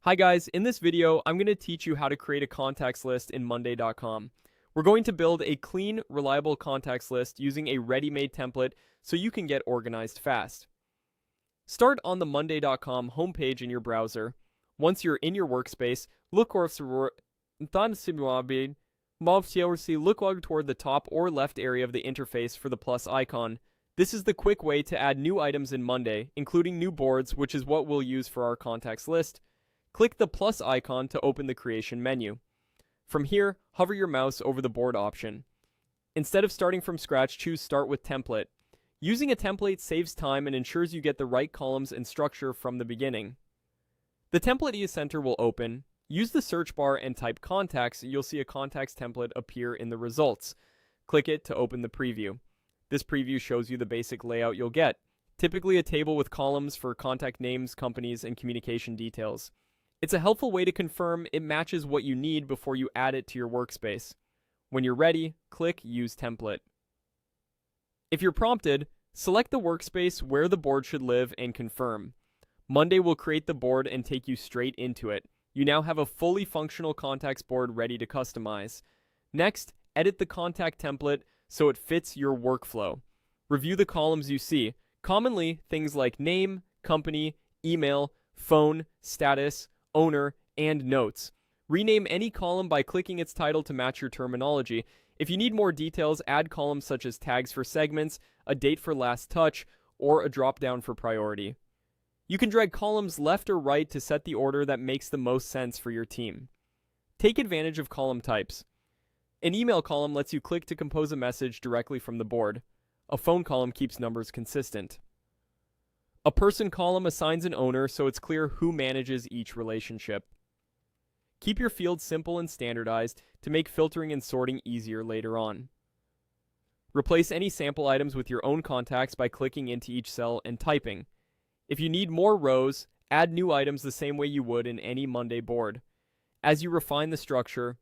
Hi guys, in this video, I'm going to teach you how to create a contacts list in monday.com. We're going to build a clean, reliable contacts list using a ready-made template so you can get organized fast. Start on the monday.com homepage in your browser. Once you're in your workspace, look toward the top or left area of the interface for the plus icon. This is the quick way to add new items in Monday, including new boards, which is what we'll use for our contacts list. Click the plus icon to open the creation menu. From here, hover your mouse over the board option. Instead of starting from scratch, choose Start with Template. Using a template saves time and ensures you get the right columns and structure from the beginning. The template center will open. Use the search bar and type contacts. You'll see a contacts template appear in the results. Click it to open the preview. This preview shows you the basic layout you'll get. Typically a table with columns for contact names, companies, and communication details. It's a helpful way to confirm it matches what you need before you add it to your workspace. When you're ready, click Use Template. If you're prompted, select the workspace where the board should live and confirm. Monday will create the board and take you straight into it. You now have a fully functional contacts board ready to customize. Next, edit the contact template so it fits your workflow. Review the columns you see. Commonly, things like name, company, email, phone, status, owner, and notes. Rename any column by clicking its title to match your terminology. If you need more details, add columns such as tags for segments, a date for last touch, or a drop-down for priority. You can drag columns left or right to set the order that makes the most sense for your team. Take advantage of column types. An email column lets you click to compose a message directly from the board. A phone column keeps numbers consistent. A person column assigns an owner so it's clear who manages each relationship. Keep your fields simple and standardized to make filtering and sorting easier later on. Replace any sample items with your own contacts by clicking into each cell and typing. If you need more rows, add new items the same way you would in any Monday board. As you refine the structure,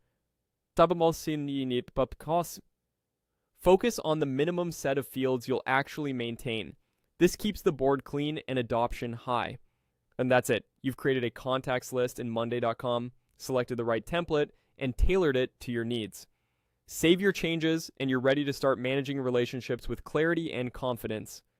focus on the minimum set of fields you'll actually maintain. This keeps the board clean and adoption high. And that's it. You've created a contacts list in monday.com, selected the right template, and tailored it to your needs. Save your changes, and you're ready to start managing relationships with clarity and confidence.